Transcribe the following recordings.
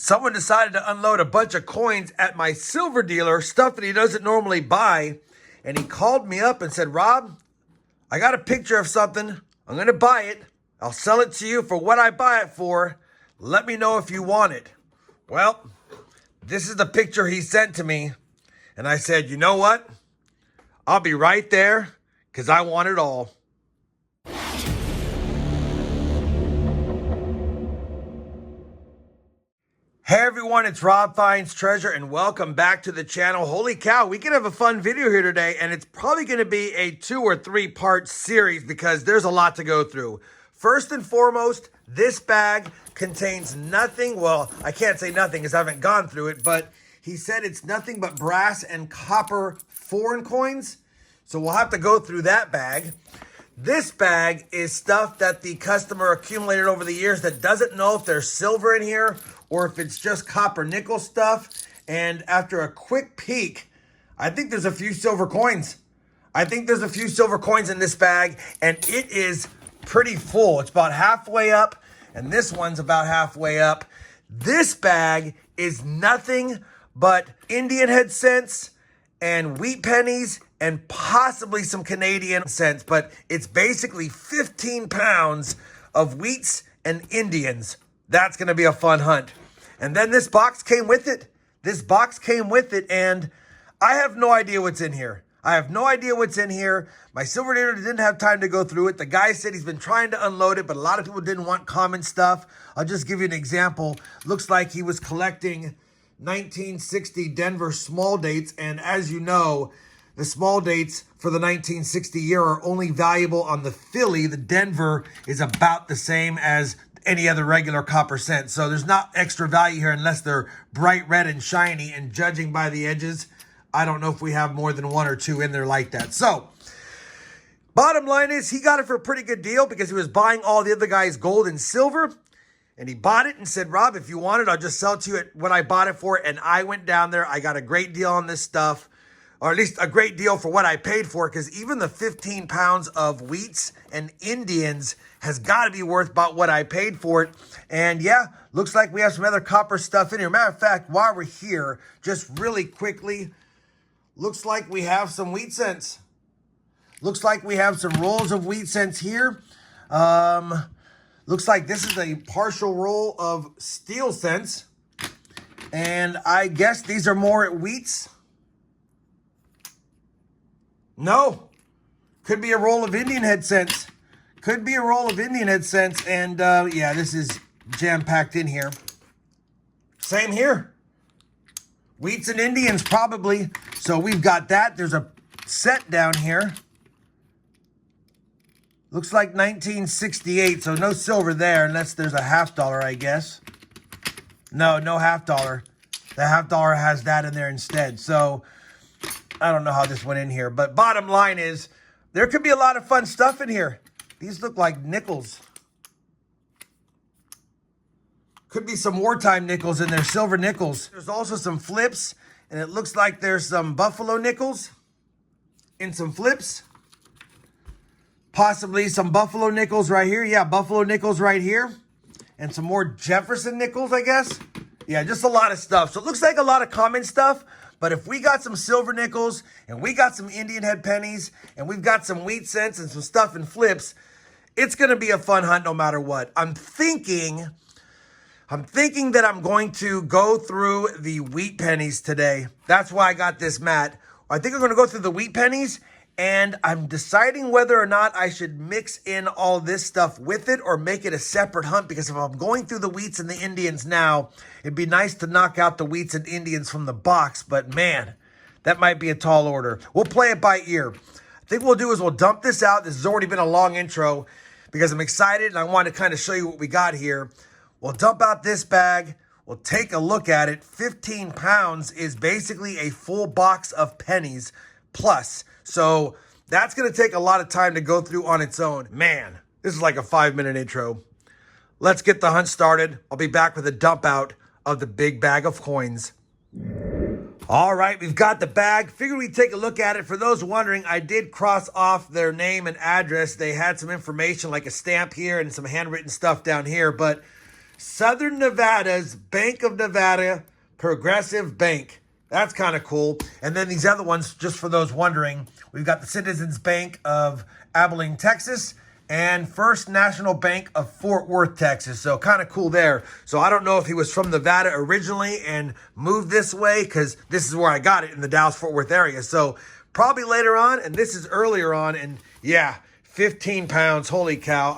Someone decided to unload a bunch of coins at my silver dealer, stuff that he doesn't normally buy. And he called me up and said, Rob, I got a picture of something. I'm going to buy it. I'll sell it to you for what I buy it for. Let me know if you want it. Well, this is the picture he sent to me. And I said, you know what? I'll be right there because I want it all. Hey everyone, it's RobFindsTreasure and welcome back to the channel. Holy cow, we can have a fun video here today, and it's probably going to be a 2 or 3 part series because there's a lot to go through. First and foremost, this bag contains nothing. Well, I can't say nothing because I haven't gone through it, but he said it's nothing but brass and copper foreign coins. So we'll have to go through that bag. This bag is stuff that the customer accumulated over the years that doesn't know if there's silver in here or if it's just copper nickel stuff. And after a quick peek, I think there's a few silver coins. I think there's a few silver coins in this bag, and it is pretty full. It's about halfway up, and this one's about halfway up. This bag is nothing but Indian head cents and wheat pennies and possibly some Canadian cents, but it's basically 15 pounds of wheats and Indians. That's going to be a fun hunt. And then this box came with it. This box came with it, and I have no idea what's in here. I have no idea what's in here. My silver dealer didn't have time to go through it. The guy said he's been trying to unload it, but a lot of people didn't want common stuff. I'll just give you an example. Looks like he was collecting 1960 Denver small dates, and as you know, the small dates for the 1960 year are only valuable on the Philly. The Denver is about the same as any other regular copper cent. So there's not extra value here unless they're bright red and shiny, and judging by the edges, I don't know if we have more than 1 or 2 in there like that. So bottom line is he got it for a pretty good deal because he was buying all the other guys' gold and silver. And he bought it and said, Rob, if you want it, I'll just sell it to you at what I bought it for. And I went down there. I got a great deal on this stuff, or at least a great deal for what I paid for it, because even the 15 pounds of wheats and Indians has got to be worth about what I paid for it. And yeah, looks like we have some other copper stuff in here. Matter of fact, while we're here, just really quickly, looks like we have some wheat cents. Looks like we have some rolls of wheat cents here. Looks like this is a partial roll of steel cents. And I guess these are more wheats. No. Could be a roll of Indian head cents. Could be a roll of Indian head cents. And yeah, this is jam-packed in here. Same here. Wheats and Indians probably. So we've got that. There's a set down here. Looks like 1968, so no silver there unless there's a $50, I guess. No $50. The $50 has that in there instead. So I don't know how this went in here. But bottom line is there could be a lot of fun stuff in here. These look like nickels. Could be some wartime nickels in there, silver nickels. There's also some flips, and it looks like there's some buffalo nickels in some flips. Possibly some buffalo nickels right here. Yeah, buffalo nickels right here. And some more Jefferson nickels, I guess. Yeah, just a lot of stuff. So it looks like a lot of common stuff. But if we got some silver nickels, and we got some Indian head pennies, and we've got some wheat cents and some stuff in flips, it's going to be a fun hunt no matter what. I'm thinking that I'm going to go through the wheat pennies today. That's why I got this mat. I think I'm going to go through the wheat pennies, and I'm deciding whether or not I should mix in all this stuff with it or make it a separate hunt, because if I'm going through the wheats and the Indians now, it'd be nice to knock out the wheats and Indians from the box, but man, that might be a tall order. We'll play it by ear. I think what we'll do is we'll dump this out. This has already been a long intro because I'm excited and I want to kind of show you what we got here. We'll dump out this bag. We'll take a look at it. 15 pounds is basically a full box of pennies plus. So that's going to take a lot of time to go through on its own. Man, this is like a 5-minute intro. Let's get the hunt started. I'll be back with a dump out of the big bag of coins. All right, we've got the bag. Figured we'd take a look at it. For those wondering, I did cross off their name and address. They had some information like a stamp here and some handwritten stuff down here, but Southern Nevada's Bank of Nevada Progressive Bank. That's kind of cool. And then these other ones, just for those wondering, we've got the Citizens Bank of Abilene, Texas, and First National Bank of Fort Worth, Texas. So kind of cool there. So I don't know if he was from Nevada originally and moved this way, because this is where I got it, in the Dallas-Fort Worth area. So probably later on, and this is earlier on, and yeah, 15 pounds, holy cow.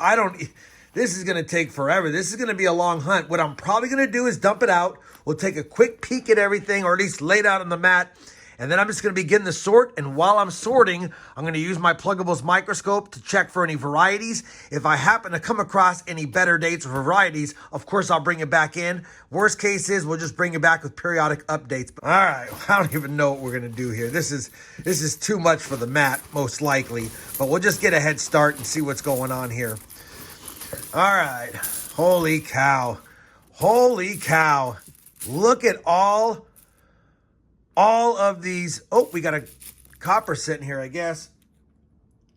This is going to take forever. This is going to be a long hunt. What I'm probably going to do is dump it out. We'll take a quick peek at everything, or at least lay it out on the mat. And then I'm just going to begin the sort. And while I'm sorting, I'm going to use my Pluggables microscope to check for any varieties. If I happen to come across any better dates or varieties, of course, I'll bring it back in. Worst case is we'll just bring it back with periodic updates. All right, I don't even know what we're going to do here. This is too much for the mat, most likely. But we'll just get a head start and see what's going on here. All right, holy cow. Holy cow. Look at all of these. Oh, we got a copper cent here, I guess.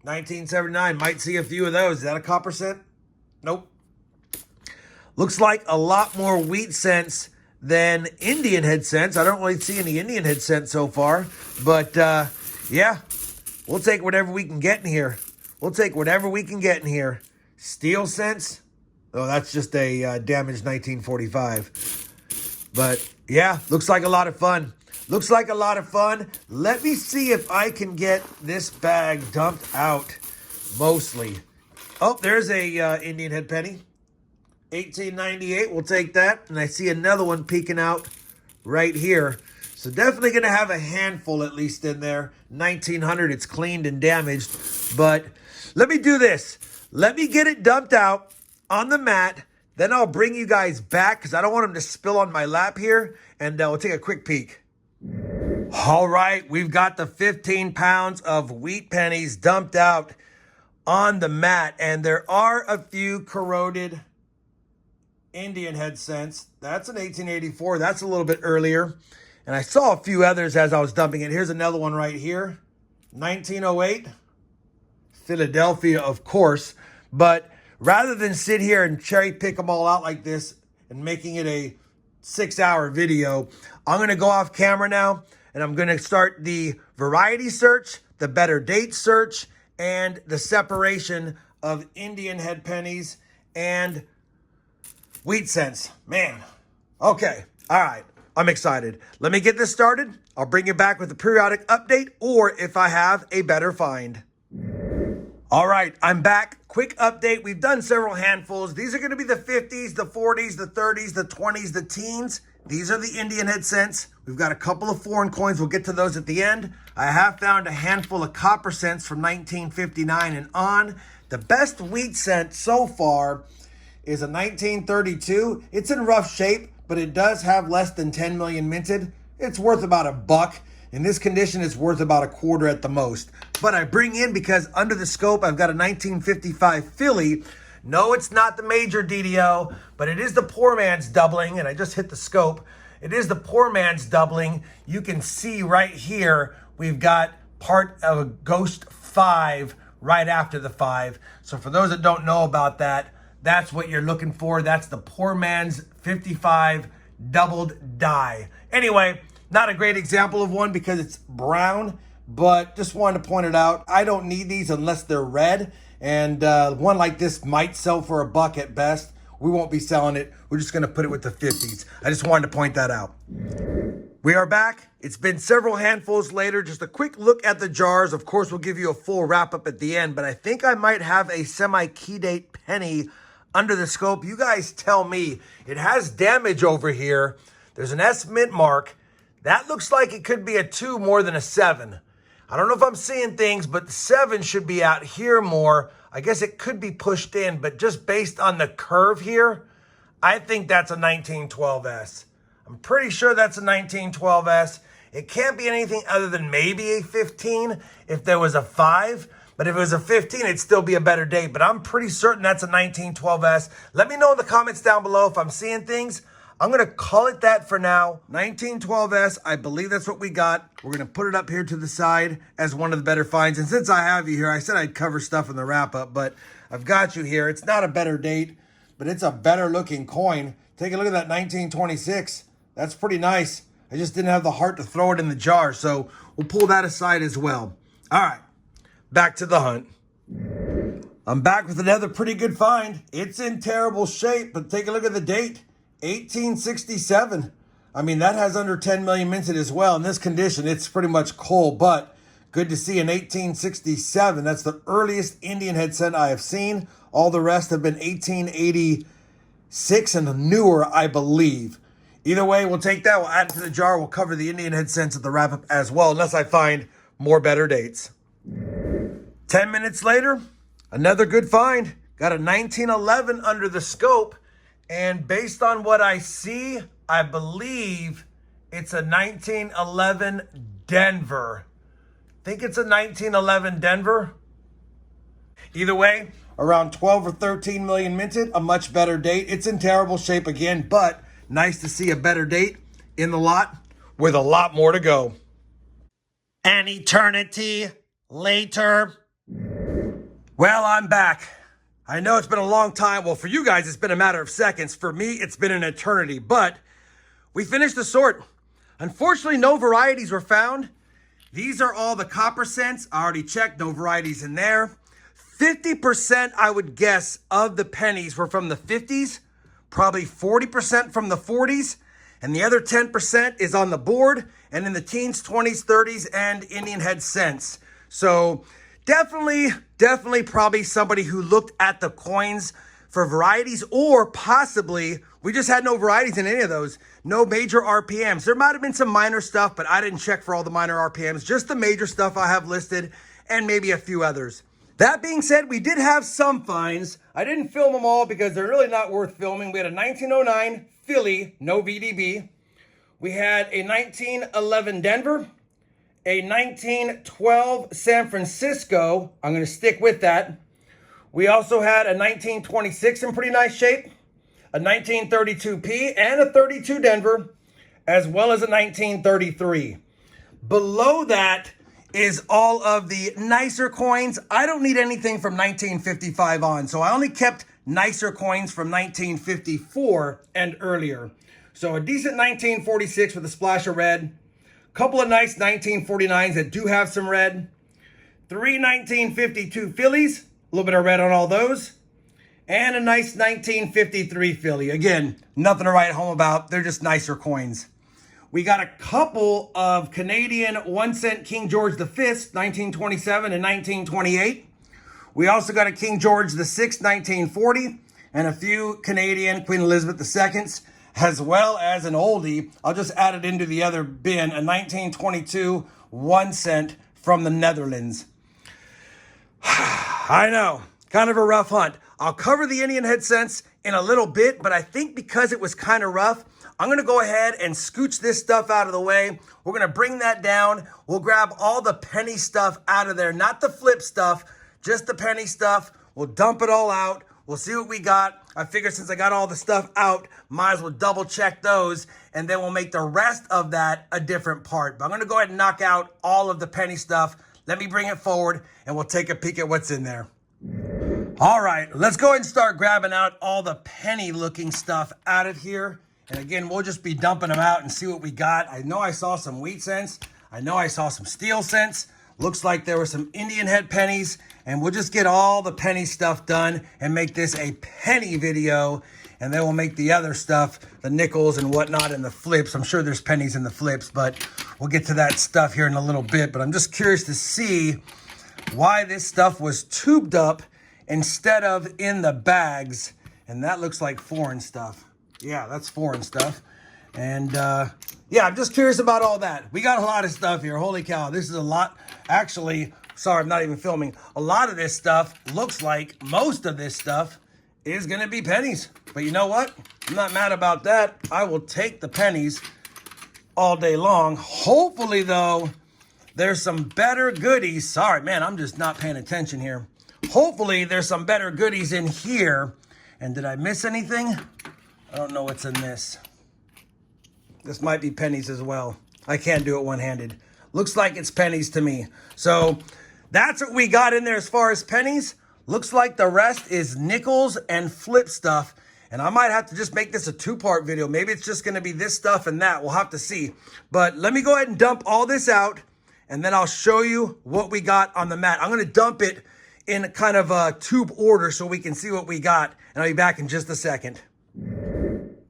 1979. Might see a few of those. Is that a copper cent? Nope. Looks like a lot more wheat cents than Indian head cents. I don't really see any Indian head cents so far. But, yeah, we'll take whatever we can get in here. We'll take whatever we can get in here. Steel cents. Oh, that's just a damaged 1945. But, yeah, looks like a lot of fun. Looks like a lot of fun. Let me see if I can get this bag dumped out, mostly. Oh, there's a Indian head penny. 1898, we'll take that. And I see another one peeking out right here. So definitely going to have a handful at least in there. 1900, it's cleaned and damaged. But let me do this. Let me get it dumped out on the mat. Then I'll bring you guys back because I don't want them to spill on my lap here. And we'll take a quick peek. All right, we've got the 15 pounds of wheat pennies dumped out on the mat. And there are a few corroded Indian head cents. That's an 1884. That's a little bit earlier. And I saw a few others as I was dumping it. Here's another one right here. 1908. Philadelphia, of course. But rather than sit here and cherry pick them all out like this and making it a 6-hour video, I'm going to go off camera now and I'm going to start the variety search, the better date search, and the separation of Indian head pennies and wheat cents. Man. Okay. All right. I'm excited. Let me get this started. I'll bring you back with a periodic update, or if I have a better find. All right, I'm back. Quick update. We've done several handfuls. These are going to be the 50s, the 40s, the 30s, the 20s, the teens. These are the Indian head cents. We've got a couple of foreign coins. We'll get to those at the end. I have found a handful of copper cents from 1959 and on. The best wheat cent so far is a 1932. It's in rough shape, but it does have less than 10 million minted. It's worth about $1. In this condition, it's worth about a quarter at the most. But I bring in, because under the scope, I've got a 1955 Philly. No, it's not the major DDO, but it is the poor man's doubling, and I just hit the scope. It is the poor man's doubling. You can see right here, we've got part of a Ghost 5 right after the 5. So for those that don't know about that, that's what you're looking for. That's the poor man's 55 doubled die. Anyway, not a great example of one because it's brown, but just wanted to point it out. I don't need these unless they're red, and one like this might sell for $1 at best. We won't be selling it. We're just going to put it with the 50s. I just wanted to point that out. We are back. It's been several handfuls later. Just a quick look at the jars. Of course, we'll give you a full wrap-up at the end, but I think I might have a semi-key-date penny under the scope. You guys tell me. It has damage over here. There's an S mint mark. That looks like it could be a 2 more than a 7. I don't know if I'm seeing things, but the 7 should be out here more. I guess it could be pushed in, but just based on the curve here, I think that's a 1912S. I'm pretty sure that's a 1912S. It can't be anything other than maybe a 15 if there was a 5. But if it was a 15, it'd still be a better date. But I'm pretty certain that's a 1912S. Let me know in the comments down below if I'm seeing things. I'm going to call it that for now. 1912S, I believe that's what we got. We're going to put it up here to the side as one of the better finds. And since I have you here, I said I'd cover stuff in the wrap-up, but I've got you here. It's not a better date, but it's a better looking coin. Take a look at that 1926. That's pretty nice. I just didn't have the heart to throw it in the jar, so we'll pull that aside as well. All right, back to the hunt. I'm back with another pretty good find. It's in terrible shape, but take a look at the date, 1867. I mean, that has under 10 million minted as well. In this condition, it's pretty much coal, but good to see an 1867. That's the earliest Indian head cent I have seen. All the rest have been 1886 and newer, I believe. Either way, we'll take that. We'll add it to the jar. We'll cover the Indian head cents at the wrap-up as well, unless I find more better dates. 10 minutes later, another good find. Got a 1911 under the scope. And based on what I see, I believe it's a 1911 Denver. Think it's a 1911 Denver. Either way, around 12 or 13 million minted, a much better date. It's in terrible shape again, but nice to see a better date in the lot with a lot more to go. An eternity later. Well, I'm back. I know it's been a long time. Well, for you guys, it's been a matter of seconds. For me, it's been an eternity, but we finished the sort. Unfortunately, no varieties were found. These are all the copper cents. I already checked, no varieties in there. 50%, I would guess, of the pennies were from the 50s, probably 40% from the 40s, and the other 10% is on the board and in the teens, 20s, 30s, and Indian head cents. So definitely probably somebody who looked at the coins for varieties, or possibly we just had no varieties in any of those. No major RPMs. There might have been some minor stuff, but I didn't check for all the minor RPMs. Just the major stuff I have listed and maybe a few others. That being said, we did have some finds. I didn't film them all because they're really not worth filming. We had a 1909 Philly, no VDB. We had a 1911 Denver, a 1912 San Francisco. I'm going to stick with that. We also had a 1926 in pretty nice shape, a 1932P and a 32 Denver, as well as a 1933. Below that is all of the nicer coins. I don't need anything from 1955 on, so I only kept nicer coins from 1954 and earlier. So a decent 1946 with a splash of red, couple of nice 1949s that do have some red, 3 1952 Phillies, a little bit of red on all those, and a nice 1953 Philly. Again, nothing to write home about. They're just nicer coins. We got a couple of Canadian 1 cent King George V, 1927 and 1928. We also got a King George VI, 1940, and a few Canadian Queen Elizabeth II's, as well as an oldie. I'll just add it into the other bin, a 1922 1 cent from the Netherlands. I know, kind of a rough hunt. I'll cover the Indian head cents in a little bit, but I think because it was kind of rough, I'm going to go ahead and scooch this stuff out of the way. We're going to bring that down. We'll grab all the penny stuff out of there, not the flip stuff, just the penny stuff. We'll dump it all out. We'll see what we got. I figure since I got all the stuff out, might as well double check those, and then we'll make the rest of that a different part. But I'm going to go ahead and knock out all of the penny stuff. Let me bring it forward, and we'll take a peek at what's in there. All right, let's go ahead and start grabbing out all the penny-looking stuff out of here. And again, we'll just be dumping them out and see what we got. I know I saw some wheat cents. I know I saw some steel cents. Looks like there were some Indian head pennies. And we'll just get all the penny stuff done and make this a penny video. And then we'll make the other stuff, the nickels and whatnot, and the flips. I'm sure there's pennies in the flips, but we'll get to that stuff here in a little bit. But I'm just curious to see why this stuff was tubed up instead of in the bags. And that looks like foreign stuff. Yeah, that's foreign stuff. And yeah, I'm just curious about all that. We got a lot of stuff here. Holy cow, this is a lot. Actually, sorry, I'm not even filming. A lot of this stuff looks like most of this stuff is going to be pennies. But you know what? I'm not mad about that. I will take the pennies all day long. Hopefully, though, there's some better goodies. Sorry, man, I'm just not paying attention here. Hopefully, there's some better goodies in here. And did I miss anything? I don't know what's in this. This might be pennies as well. I can't do it one-handed. Looks like it's pennies to me. So that's what we got in there as far as pennies. Looks like the rest is nickels and flip stuff. And I might have to just make this a two-part video. Maybe it's just going to be this stuff and that. We'll have to see. But let me go ahead and dump all this out, and then I'll show you what we got on the mat. I'm going to dump it in kind of a tube order so we can see what we got. And I'll be back in just a second.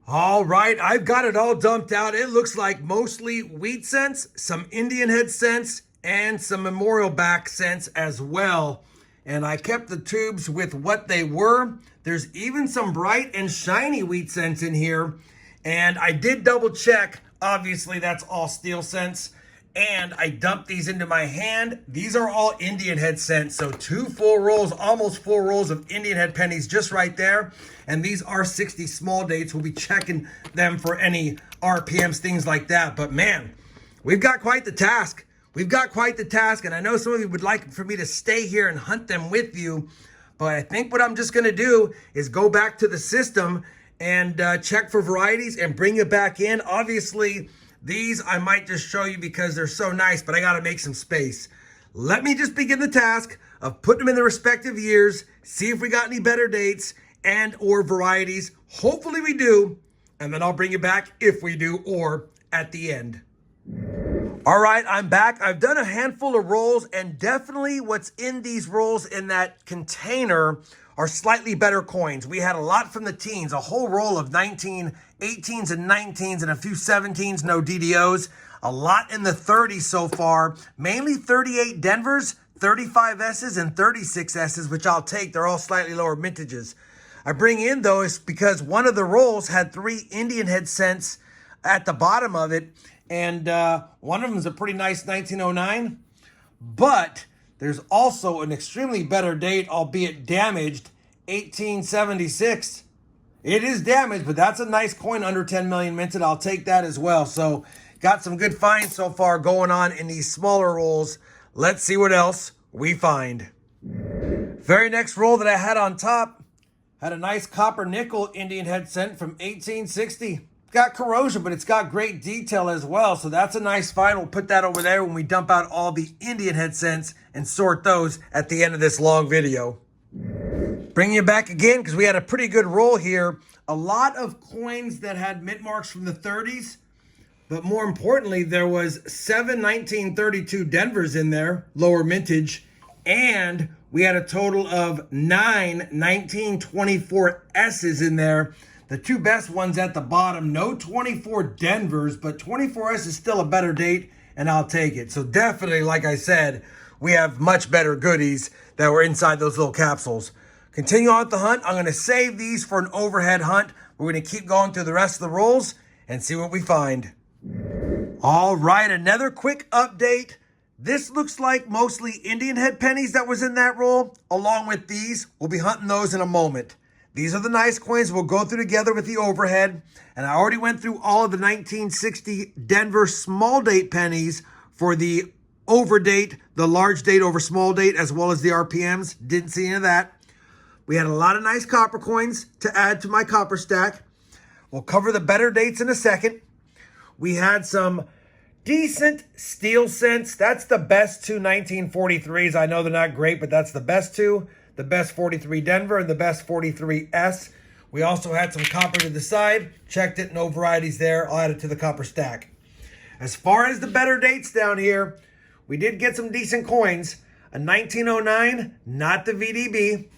All right, I've got it all dumped out. It looks like mostly wheat cents, some Indian head cents, and some memorial back cents as well. And I kept the tubes with what they were. There's even some bright and shiny wheat cents in here. And I did double check. Obviously, that's all steel cents. And I dumped these into my hand. These are all Indian head cents. So 2 full rolls, almost 4 rolls of Indian head pennies just right there. And these are 60 small dates. We'll be checking them for any RPMs, things like that. But man, we've got quite the task. We've got quite the task. And I know some of you would like for me to stay here and hunt them with you. But I think what I'm just going to do is go back to the system and check for varieties and bring it back in. Obviously, these I might just show you because they're so nice, but I got to make some space. Let me just begin the task of putting them in the respective years, see if we got any better dates and or varieties. Hopefully we do, and then I'll bring you back if we do or at the end. All right, I'm back. I've done a handful of rolls, and definitely what's in these rolls in that container are slightly better coins. We had a lot from the teens, a whole roll of 19, 18s and 19s and a few 17s, no DDOs. A lot in the 30s so far, mainly 38 Denvers, 35 S's and 36 S's, which I'll take. They're all slightly lower mintages. I bring in those because one of the rolls had 3 Indian head cents at the bottom of it, and one of them is a pretty nice 1909, but there's also an extremely better date, albeit damaged, 1876. It is damaged, but that's a nice coin, under 10 million minted. I'll take that as well. So got some good finds so far going on in these smaller rolls. Let's see what else we find. Very next roll that I had on top had a nice copper nickel Indian head cent from 1860. Got corrosion, but it's got great detail as well. So that's a nice find. We'll put that over there when we dump out all the Indian head cents and sort those at the end of this long video. Bring you back again because we had a pretty good roll here. A lot of coins that had mint marks from the 30s. But more importantly, there was 7 1932 Denvers in there, lower mintage. And we had a total of 9 1924 S's in there. The 2 best ones at the bottom, no 24 Denvers, but 24S is still a better date, and I'll take it. So definitely, like I said, we have much better goodies that were inside those little capsules. Continue on with the hunt. I'm going to save these for an overhead hunt. We're going to keep going through the rest of the rolls and see what we find. All right, another quick update. This looks like mostly Indian head pennies that was in that roll, along with these. We'll be hunting those in a moment. These are the nice coins we'll go through together with the overhead. And I already went through all of the 1960 Denver small date pennies for the over date, the large date over small date, as well as the RPMs. Didn't see any of that. We had a lot of nice copper coins to add to my copper stack. We'll cover the better dates in a second. We had some decent steel cents. That's the best 2 1943s. I know they're not great, but that's the best 2. The best 43 Denver and the best 43 S. We also had some copper to the side. Checked it, no varieties there. I'll add it to the copper stack. As far as the better dates down here, we did get some decent coins. A 1909, not the VDB.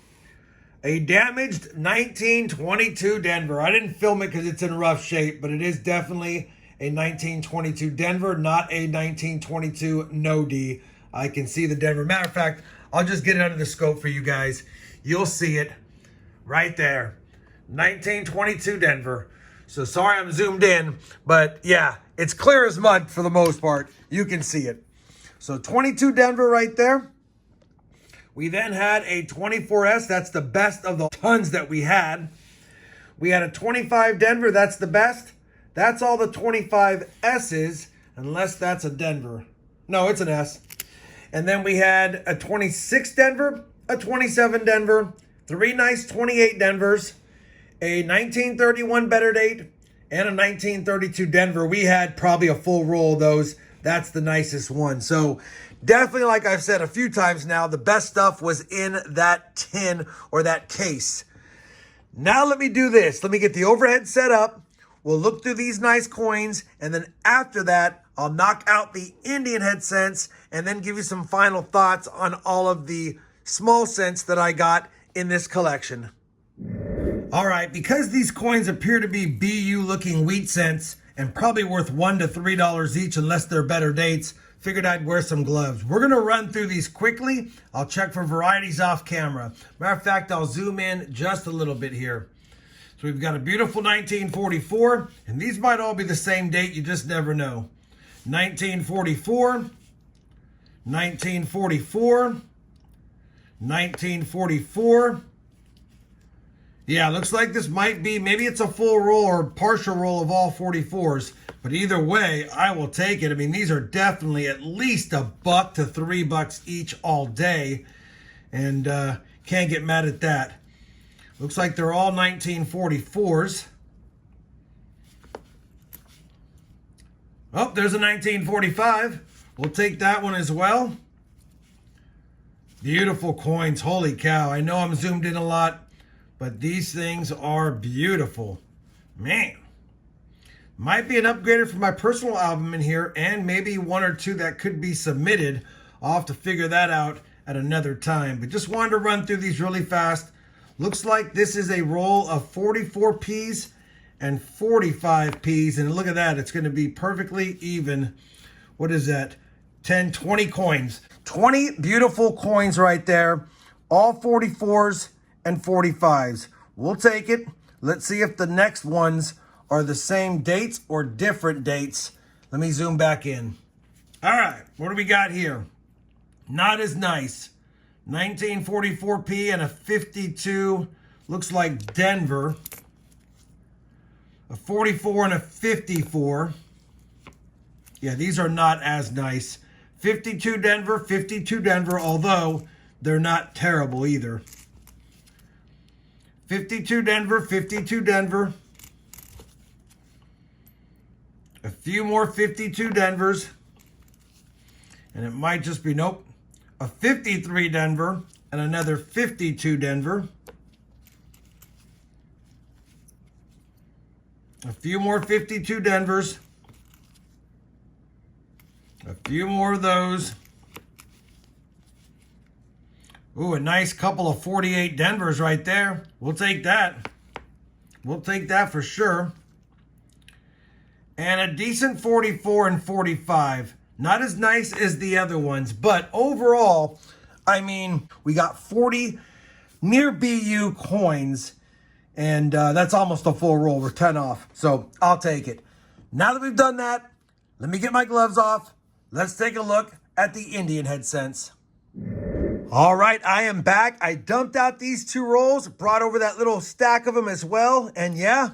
A damaged 1922 Denver. I didn't film it because it's in rough shape, but it is definitely a 1922 Denver, not a 1922 no D. I can see the Denver. Matter of fact, I'll just get it under the scope for you guys. You'll see it right there. 1922 Denver. So sorry I'm zoomed in, but yeah, it's clear as mud for the most part. You can see it. So 22 Denver right there. We then had a 24S. That's the best of the tons that we had. We had a 25 Denver. That's the best. That's all the 25 S's, unless that's a Denver. No, it's an S. And then we had a 26 Denver, a 27 Denver, 3 nice 28 Denvers, a 1931 better date, and a 1932 Denver. We had probably a full roll of those. That's the nicest one. So definitely, like I've said a few times now, the best stuff was in that tin or that case. Now let me do this. Let me get the overhead set up. We'll look through these nice coins, and then after that, I'll knock out the Indian head cents and then give you some final thoughts on all of the small cents that I got in this collection. All right, because these coins appear to be BU looking wheat cents and probably worth $1 to $3 each unless they're better dates, figured I'd wear some gloves. We're gonna run through these quickly. I'll check for varieties off camera. Matter of fact, I'll zoom in just a little bit here. So we've got a beautiful 1944, and these might all be the same date, you just never know. 1944, 1944, 1944. Yeah, looks like this might be, maybe it's a full roll or partial roll of all 44s, but either way, I will take it. I mean, these are definitely at least $1 to $3 each all day, and can't get mad at that. Looks like they're all 1944s. Oh, there's a 1945. We'll take that one as well. Beautiful coins. Holy cow. I know I'm zoomed in a lot, but these things are beautiful. Man. Might be an upgrader for my personal album in here, and maybe one or two that could be submitted. I'll have to figure that out at another time. But just wanted to run through these really fast. Looks like this is a roll of 44Ps and 45Ps. And look at that. It's going to be perfectly even. What is that? 10, 20 coins. 20 beautiful coins right there. All 44s and 45s. We'll take it. Let's see if the next ones are the same dates or different dates. Let me zoom back in. All right. What do we got here? Not as nice. 1944P and a 52, looks like Denver. A 44 and a 54. Yeah, these are not as nice. 52 Denver, 52 Denver, although they're not terrible either. 52 Denver, 52 Denver. A few more 52 Denvers. And it might just be, nope. A 53 Denver and another 52 Denver. A few more 52 Denvers. A few more of those. Ooh, a nice couple of 48 Denvers right there. We'll take that. We'll take that for sure. And a decent 44 and 45. Not as nice as the other ones, but overall, I mean, we got 40 near BU coins, and that's almost a full roll. We're 10 off, so I'll take it. Now that we've done that, let me get my gloves off. Let's take a look at the Indian head cents. All right, I am back. I dumped out these two rolls, brought over that little stack of them as well, and yeah,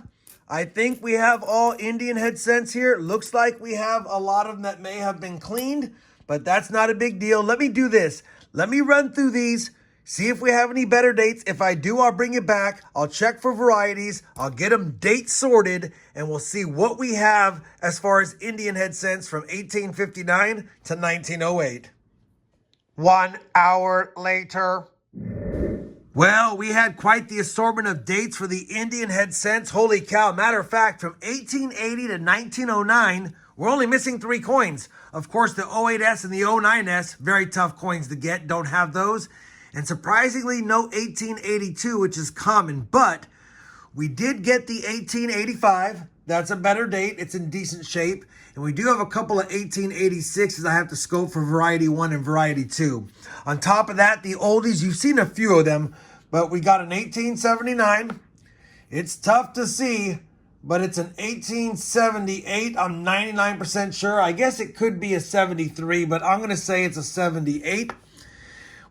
I think we have all Indian head cents here. Looks like we have a lot of them that may have been cleaned, but that's not a big deal. Let me do this. Let me run through these, see if we have any better dates. If I do, I'll bring it back. I'll check for varieties. I'll get them date sorted, and we'll see what we have as far as Indian head cents from 1859 to 1908. 1 hour later. Well, we had quite the assortment of dates for the Indian head cents. Holy cow. Matter of fact, from 1880 to 1909, we're only missing 3 coins. Of course, the 08S and the 09S, very tough coins to get. Don't have those. And surprisingly, no 1882, which is common. But we did get the 1885. That's a better date. It's in decent shape. And we do have a couple of 1886s I have to scope for Variety 1 and Variety 2. On top of that, the oldies, you've seen a few of them, but we got an 1879. It's tough to see, but it's an 1878. I'm 99% sure. I guess it could be a 73, but I'm going to say it's a 78.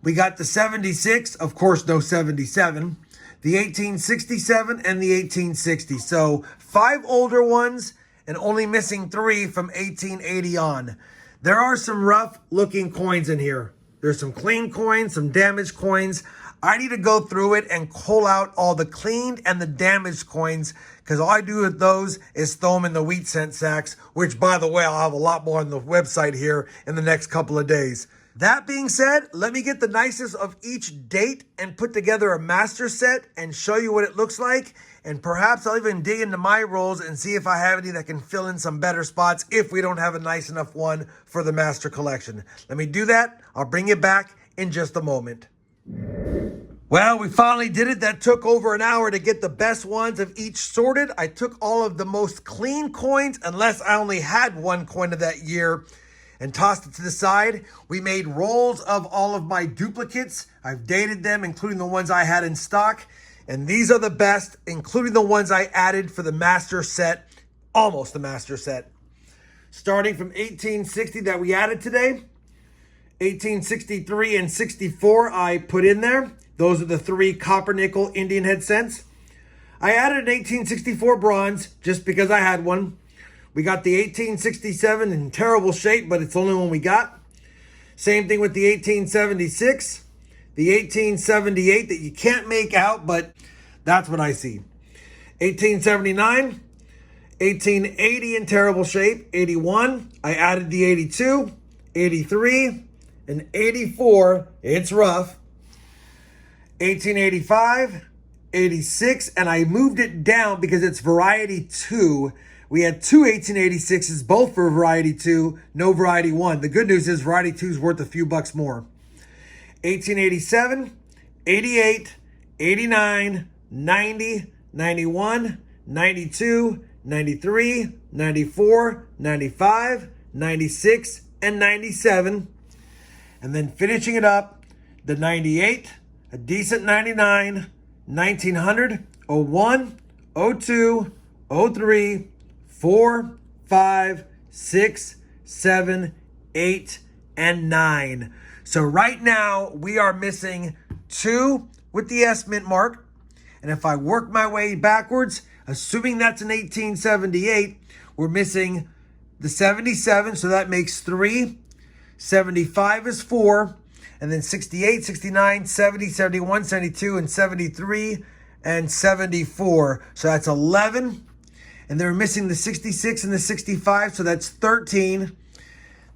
We got the 76, of course, no 77. The 1867 and the 1860. So 5 older ones and only missing 3 from 1880 on. There are some rough looking coins in here. There's some clean coins, some damaged coins. I need to go through it and cull out all the cleaned and the damaged coins, because all I do with those is throw them in the wheat cent sacks, which, by the way, I'll have a lot more on the website here in the next couple of days. That being said, let me get the nicest of each date and put together a master set and show you what it looks like. And perhaps I'll even dig into my rolls and see if I have any that can fill in some better spots if we don't have a nice enough one for the master collection. Let me do that. I'll bring you back in just a moment. Well, we finally did it. That took over an hour to get the best ones of each sorted. I took all of the most clean coins, unless I only had one coin of that year, and tossed it to the side. We made rolls of all of my duplicates. I've dated them, including the ones I had in stock. And these are the best, including the ones I added for the master set, almost the master set. Starting from 1860 that we added today, 1863 and 64 I put in there. Those are the 3 copper nickel Indian head cents. I added an 1864 bronze just because I had one. We got the 1867 in terrible shape, but it's the only one we got. Same thing with the 1876, the 1878 that you can't make out, but that's what I see. 1879, 1880 in terrible shape, 81. I added the 82, 83, and 84. It's rough. 1885, 86, and I moved it down because it's Variety 2. We had 2 1886s, both for Variety 2, no Variety 1. The good news is Variety 2 is worth a few bucks more. 1887, 88, 89, 90, 91, 92, 93, 94, 95, 96, and 97. And then finishing it up, the 98, a decent 99, 1900, 01, 02, 03, 4, 5, 6, 7, 8, and 9. So right now we are missing 2 with the S mint mark. And if I work my way backwards, assuming that's an 1878, we're missing the 77. So that makes 3. 75 is 4. And then 68, 69, 70, 71, 72, and 73, and 74. So that's 11. And they're missing the 66 and the 65, so that's 13.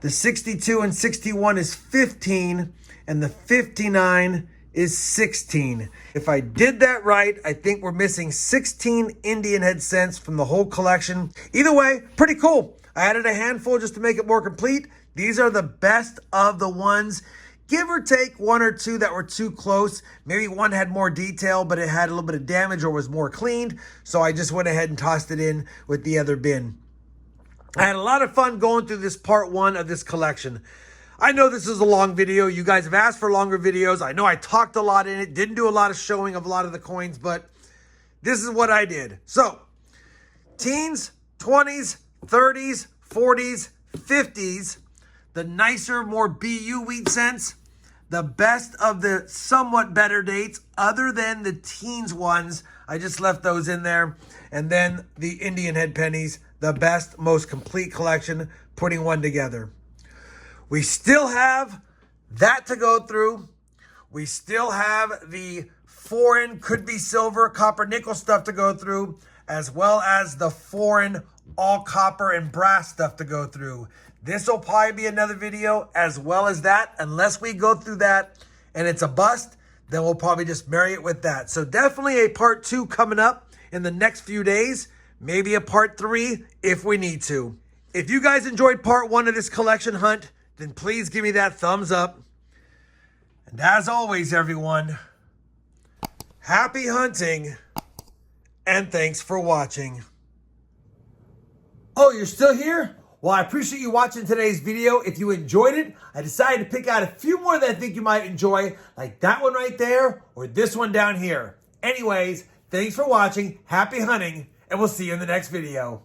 The 62 and 61 is 15, and the 59 is 16. If I did that right, I think we're missing 16 Indian head cents from the whole collection. Either way, pretty cool. I added a handful just to make it more complete. These are the best of the ones. Give or take 1 or 2 that were too close. Maybe one had more detail, but it had a little bit of damage or was more cleaned. So I just went ahead and tossed it in with the other bin. I had a lot of fun going through this part 1 of this collection. I know this is a long video. You guys have asked for longer videos. I know I talked a lot in it. Didn't do a lot of showing of a lot of the coins, but this is what I did. So, teens, 20s, 30s, 40s, 50s, the nicer, more BU wheat cents, the best of the somewhat better dates, other than the teens ones. I just left those in there. And then the Indian head pennies, the best, most complete collection, putting one together. We still have that to go through. We still have the foreign, could be silver, copper, nickel stuff to go through, as well as the foreign all copper and brass stuff to go through. This will probably be another video as well as that. Unless we go through that and it's a bust, then we'll probably just marry it with that. So definitely a part 2 coming up in the next few days. Maybe a part 3 if we need to. If you guys enjoyed part 1 of this collection hunt, then please give me that thumbs up. And as always, everyone, happy hunting and thanks for watching. Oh, you're still here? Well, I appreciate you watching today's video. If you enjoyed it, I decided to pick out a few more that I think you might enjoy, like that one right there or this one down here. Anyways, thanks for watching, happy hunting, and we'll see you in the next video.